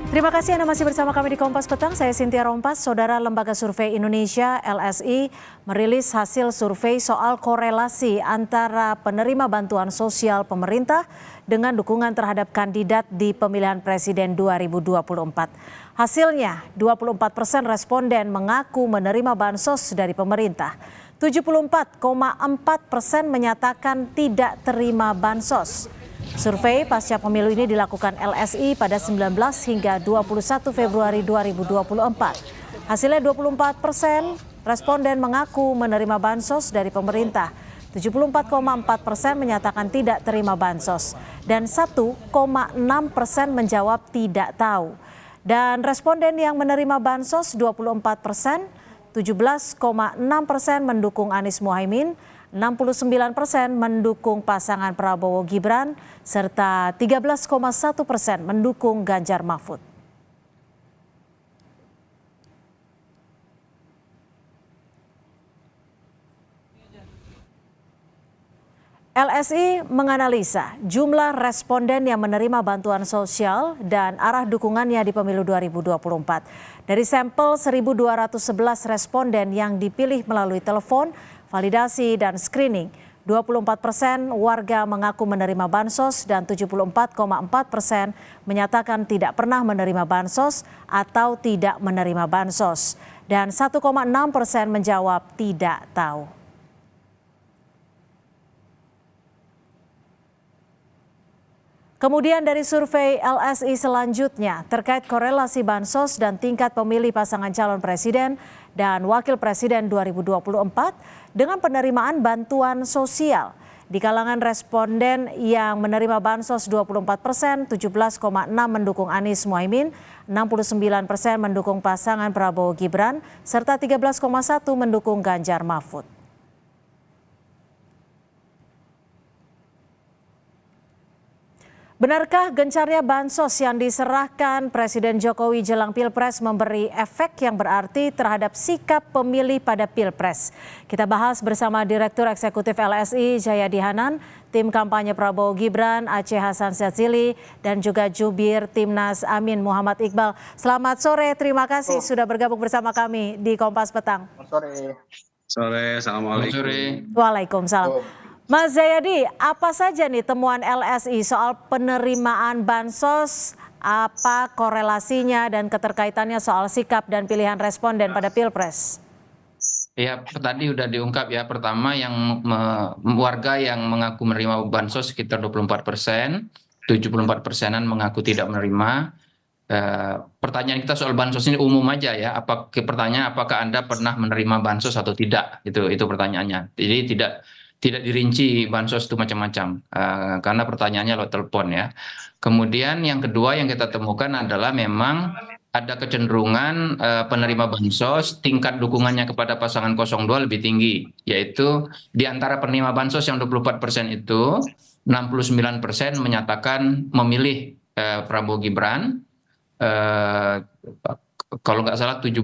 Terima kasih Anda masih bersama kami di Kompas Petang. Saya Cynthia Rompas. Saudara, Lembaga Survei Indonesia LSI merilis hasil survei soal korelasi antara penerima bantuan sosial pemerintah dengan dukungan terhadap kandidat di pemilihan presiden 2024. Hasilnya, 24% responden mengaku menerima bansos dari pemerintah. 74,4% menyatakan tidak terima bansos. Survei pasca pemilu ini dilakukan LSI pada 19 hingga 21 Februari 2024. Hasilnya 24% responden mengaku menerima bansos dari pemerintah. 74,4% menyatakan tidak terima bansos dan 1,6% menjawab tidak tahu. Dan responden yang menerima bansos 24%, 17,6% mendukung Anies Muhaimin, 69% mendukung pasangan Prabowo Gibran, serta 13,1% mendukung Ganjar Mahfud. LSI menganalisa jumlah responden yang menerima bantuan sosial dan arah dukungannya di pemilu 2024. Dari sampel 1.211 responden yang dipilih melalui telepon, validasi dan screening, 24% warga mengaku menerima bansos dan 74,4% menyatakan tidak pernah menerima bansos atau tidak menerima bansos. Dan 1,6% menjawab tidak tahu. Kemudian dari survei LSI selanjutnya terkait korelasi bansos dan tingkat pemilih pasangan calon presiden dan wakil presiden 2024 dengan penerimaan bantuan sosial. Di kalangan responden yang menerima bansos 24%, 17,6% mendukung Anies Muhaimin, 69% mendukung pasangan Prabowo Gibran, serta 13,1% mendukung Ganjar Mahfud. Benarkah gencarnya bansos yang diserahkan Presiden Jokowi jelang Pilpres memberi efek yang berarti terhadap sikap pemilih pada Pilpres? Kita bahas bersama Direktur Eksekutif LSI Jayadi Hanan, tim kampanye Prabowo Gibran Aceh Hasan Syadzili, dan juga Jubir Timnas Amin Muhammad Iqbal. Selamat sore, terima kasih sudah bergabung bersama kami di Kompas Petang. Sore, assalamualaikum. Waalaikumsalam. Mas Jayadi, apa saja nih temuan LSI soal penerimaan bansos, apa korelasinya dan keterkaitannya soal sikap dan pilihan responden pada Pilpres? Ya, tadi udah diungkap ya. Pertama, warga yang mengaku menerima bansos sekitar 24%, 74%-an mengaku tidak menerima. Pertanyaan kita soal bansos ini umum aja ya. Pertanyaan apakah Anda pernah menerima bansos atau tidak? Itu pertanyaannya. Jadi tidak dirinci bansos itu macam-macam, karena pertanyaannya lewat telepon ya. Kemudian yang kedua yang kita temukan adalah memang ada kecenderungan penerima bansos tingkat dukungannya kepada pasangan 02 lebih tinggi, yaitu di antara penerima bansos yang 24% itu 69% menyatakan memilih Prabowo Gibran, kalau nggak salah 17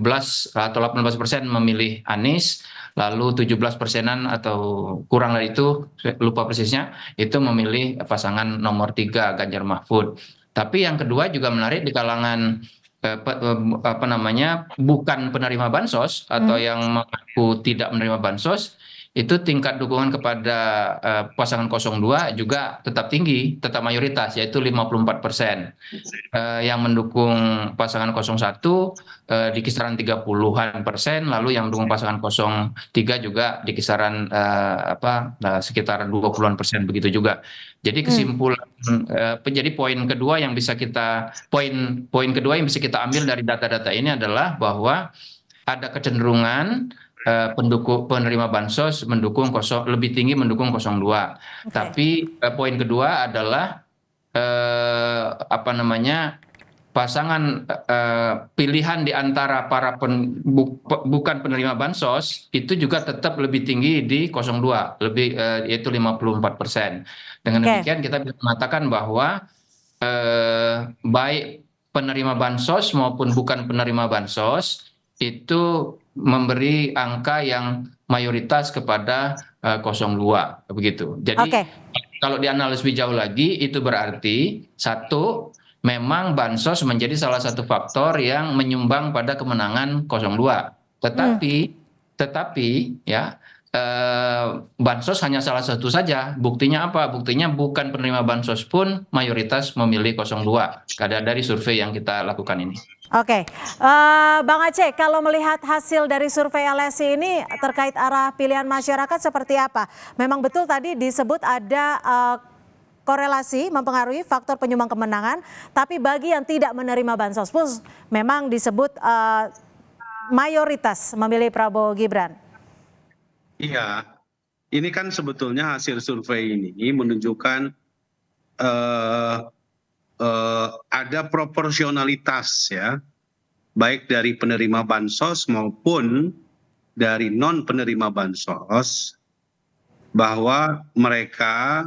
atau 18% memilih Anies, lalu 17%-an atau kurang dari itu, lupa persisnya, itu memilih pasangan nomor 3 Ganjar Mahfud. Tapi yang kedua juga menarik di kalangan bukan penerima bansos atau yang mengaku tidak menerima bansos, itu tingkat dukungan kepada pasangan 02 juga tetap tinggi, tetap mayoritas, yaitu 54%. Yang mendukung pasangan 01 di kisaran 30-an%, lalu yang mendukung pasangan 03 juga di kisaran sekitar 20-an% begitu juga. Jadi kesimpulan, jadi poin kedua yang bisa kita ambil dari data-data ini adalah bahwa ada kecenderungan penerima bansos lebih tinggi mendukung 02. Tapi poin kedua adalah pasangan pilihan di antara para bukan penerima bansos itu juga tetap lebih tinggi di 02, yaitu 54%. Dengan demikian kita bisa mengatakan bahwa baik penerima bansos maupun bukan penerima bansos itu memberi angka yang mayoritas kepada 02 begitu. Jadi kalau dianalisis lebih jauh lagi itu berarti satu, memang bansos menjadi salah satu faktor yang menyumbang pada kemenangan 02. Tetapi ya bansos hanya salah satu saja. Buktinya apa? Buktinya bukan penerima bansos pun mayoritas memilih 02. Dari survei yang kita lakukan ini. Oke, Bang Aceh, kalau melihat hasil dari survei LSI ini terkait arah pilihan masyarakat seperti apa? Memang betul tadi disebut ada korelasi mempengaruhi faktor penyumbang kemenangan, tapi bagi yang tidak menerima bansos pun memang disebut mayoritas memilih Prabowo Gibran. Iya, ini kan sebetulnya hasil survei ini menunjukkan ada proporsionalitas ya, baik dari penerima bansos maupun dari non penerima bansos, bahwa mereka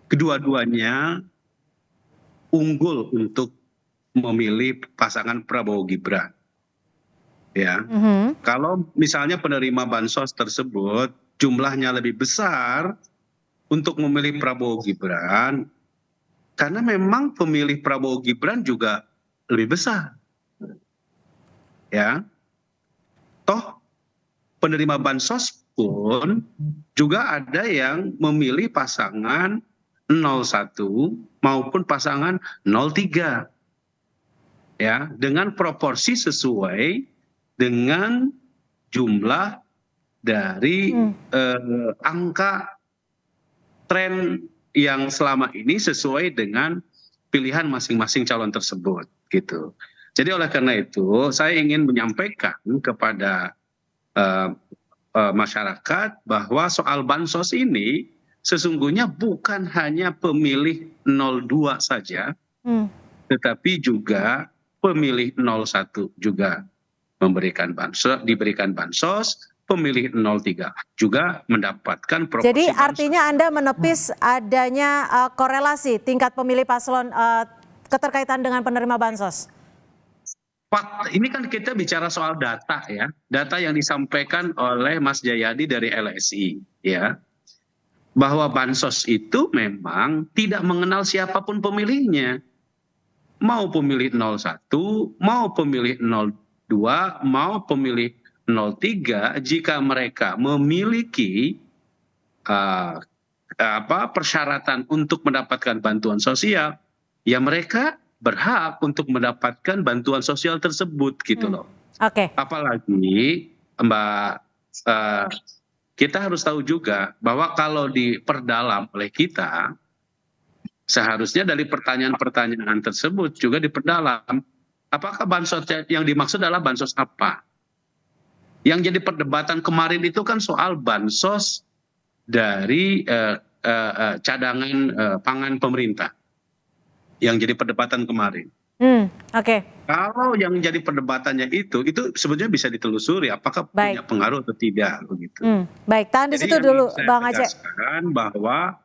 kedua-duanya unggul untuk memilih pasangan Prabowo Gibran. Ya, kalau misalnya penerima bansos tersebut jumlahnya lebih besar untuk memilih Prabowo Gibran, karena memang pemilih Prabowo Gibran juga lebih besar. Ya, toh penerima bansos pun juga ada yang memilih pasangan 01 maupun pasangan 03. Ya, dengan proporsi sesuai dengan jumlah dari angka tren yang selama ini sesuai dengan pilihan masing-masing calon tersebut gitu. Jadi oleh karena itu saya ingin menyampaikan kepada masyarakat bahwa soal bansos ini sesungguhnya bukan hanya pemilih 02 saja, tetapi juga pemilih 01 juga diberikan bansos, pemilih 03 juga mendapatkan proporsi. Jadi artinya Anda menepis adanya korelasi tingkat pemilih paslon keterkaitan dengan penerima bansos? Ini kan kita bicara soal data ya, data yang disampaikan oleh Mas Jayadi dari LSI ya, bahwa bansos itu memang tidak mengenal siapapun pemilihnya, mau pemilih 01, mau pemilih 02, mau pemilih 03, jika mereka memiliki persyaratan untuk mendapatkan bantuan sosial, ya mereka berhak untuk mendapatkan bantuan sosial tersebut gitu loh. Oke. Apalagi Mbak, kita harus tahu juga bahwa kalau diperdalam oleh kita, seharusnya dari pertanyaan-pertanyaan tersebut juga diperdalam. Apakah bansos yang dimaksud adalah bansos apa? Yang jadi perdebatan kemarin itu kan soal bansos dari cadangan pangan pemerintah. Yang jadi perdebatan kemarin. Oke. Kalau yang jadi perdebatannya itu sebetulnya bisa ditelusuri apakah punya pengaruh atau tidak begitu. Baik, tahan di situ dulu Bang Aceh. Bahwa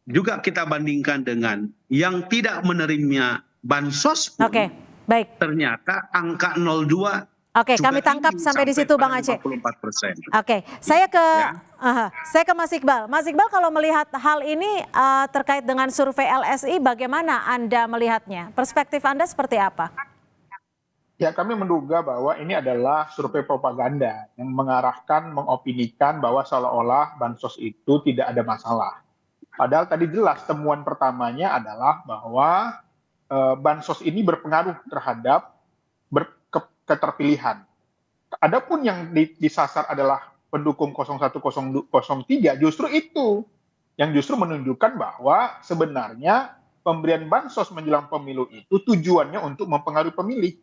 juga kita bandingkan dengan yang tidak menerima bansos pun, ternyata angka 02. Oke, kami tangkap sampai di situ Bang Aceh. 54%. Oke, saya ke Mas Iqbal. Mas Iqbal, kalau melihat hal ini terkait dengan survei LSI, bagaimana Anda melihatnya? Perspektif Anda seperti apa? Ya, kami menduga bahwa ini adalah survei propaganda yang mengarahkan, mengopinikan bahwa seolah-olah bansos itu tidak ada masalah. Padahal tadi jelas temuan pertamanya adalah bahwa bansos ini berpengaruh terhadap keterpilihan. Adapun yang disasar adalah pendukung 0103, justru itu yang justru menunjukkan bahwa sebenarnya pemberian bansos menjelang pemilu itu tujuannya untuk mempengaruhi pemilih.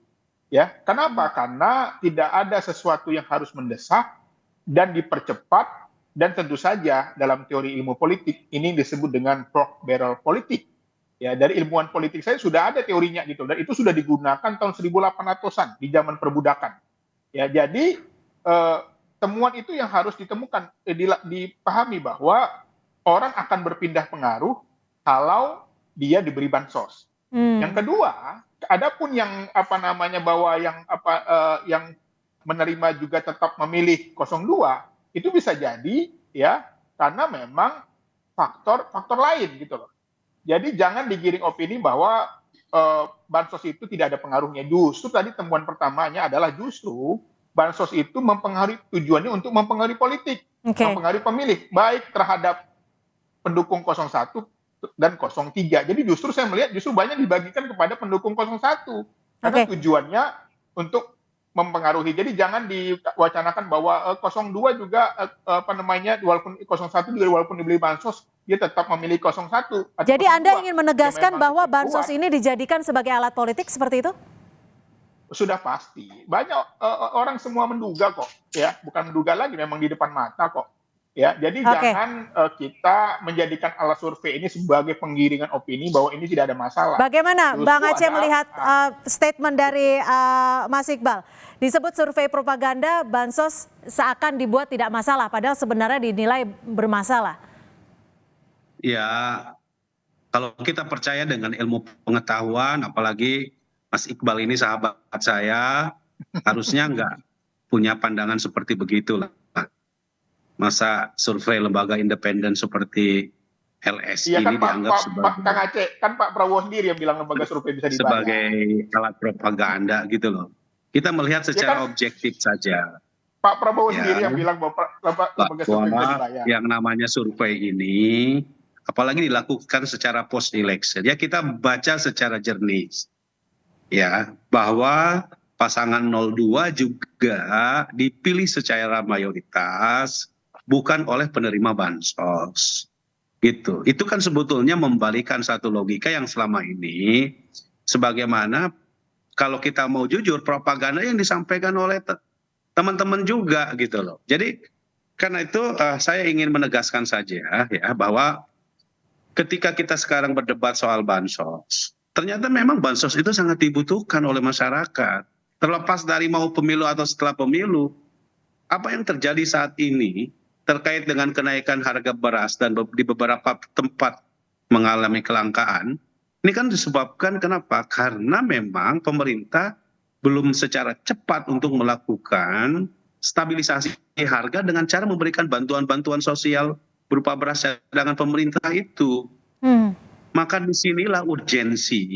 Ya, kenapa? Karena tidak ada sesuatu yang harus mendesak dan dipercepat. Dan tentu saja dalam teori ilmu politik ini disebut dengan pork barrel politik. Ya, dari ilmuwan politik saya sudah ada teorinya gitu, dan itu sudah digunakan tahun 1800-an di zaman perbudakan. Ya, jadi temuan itu yang harus ditemukan, dipahami bahwa orang akan berpindah pengaruh kalau dia diberi bansos. Yang kedua, adapun yang bahwa yang menerima juga tetap memilih 02. Itu bisa jadi ya karena memang faktor lain gitu loh. Jadi jangan digiring opini bahwa bansos itu tidak ada pengaruhnya. Justru tadi temuan pertamanya adalah justru bansos itu mempengaruhi, tujuannya untuk mempengaruhi politik, mempengaruhi pemilih, baik terhadap pendukung 01 dan 03. Jadi justru saya melihat justru banyak dibagikan kepada pendukung 01 karena tujuannya untuk mempengaruhi. Jadi jangan diwacanakan bahwa 02 juga walaupun 01 juga walaupun dibeli bansos dia tetap memilih 01. Jadi Anda ingin menegaskan bahwa bansos ini dijadikan sebagai alat politik seperti itu? Sudah pasti. Banyak orang semua menduga kok, ya, bukan menduga lagi, memang di depan mata kok. Ya, jadi jangan kita menjadikan alat survei ini sebagai penggiringan opini bahwa ini tidak ada masalah. Bagaimana Bang Aceh melihat statement dari Mas Iqbal? Disebut survei propaganda, bansos seakan dibuat tidak masalah, padahal sebenarnya dinilai bermasalah. Ya, kalau kita percaya dengan ilmu pengetahuan, apalagi Mas Iqbal ini sahabat saya, harusnya nggak punya pandangan seperti begitulah. Masa survei lembaga independen seperti LSI ini dianggap sebagai Kang Aceh, kan Pak Prabowo sendiri yang bilang lembaga survei bisa dibayar. Sebagai alat propaganda gitu loh. Kita melihat secara objektif saja. Pak Prabowo sendiri yang bilang bahwa lembaga survei bisa dibayar. Yang namanya survei ini, apalagi dilakukan secara post election, ya kita baca secara jernih, ya bahwa pasangan 02 juga dipilih secara mayoritas bukan oleh penerima bansos, gitu. Itu kan sebetulnya membalikan satu logika yang selama ini, sebagaimana kalau kita mau jujur propaganda yang disampaikan oleh teman-teman juga gitu loh. Jadi karena itu saya ingin menegaskan saja ya bahwa ketika kita sekarang berdebat soal bansos, ternyata memang bansos itu sangat dibutuhkan oleh masyarakat. Terlepas dari mau pemilu atau setelah pemilu, apa yang terjadi saat ini terkait dengan kenaikan harga beras dan di beberapa tempat mengalami kelangkaan, ini kan disebabkan kenapa? Karena memang pemerintah belum secara cepat untuk melakukan stabilisasi harga dengan cara memberikan bantuan-bantuan sosial berupa beras cadangan pemerintah itu. Maka disinilah urgensi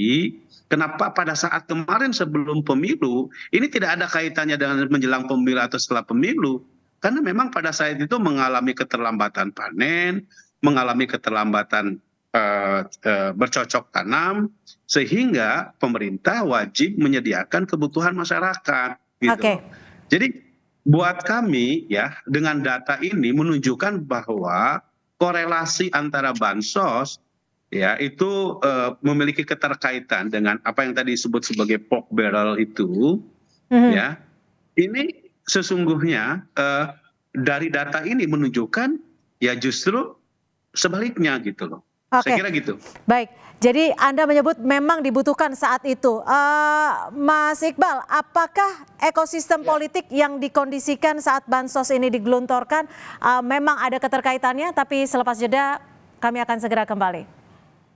kenapa pada saat kemarin sebelum pemilu, ini tidak ada kaitannya dengan menjelang pemilu atau setelah pemilu. Karena memang pada saat itu mengalami keterlambatan panen, mengalami keterlambatan bercocok tanam, sehingga pemerintah wajib menyediakan kebutuhan masyarakat. Gitu. Jadi buat kami ya dengan data ini menunjukkan bahwa korelasi antara bansos ya itu memiliki keterkaitan dengan apa yang tadi disebut sebagai pork barrel itu, ya ini sesungguhnya dari data ini menunjukkan ya justru sebaliknya gitu loh. Saya kira gitu. Baik, jadi Anda menyebut memang dibutuhkan saat itu. Mas Iqbal, apakah ekosistem politik yang dikondisikan saat bansos ini digelontorkan memang ada keterkaitannya? Tapi selepas jeda kami akan segera kembali.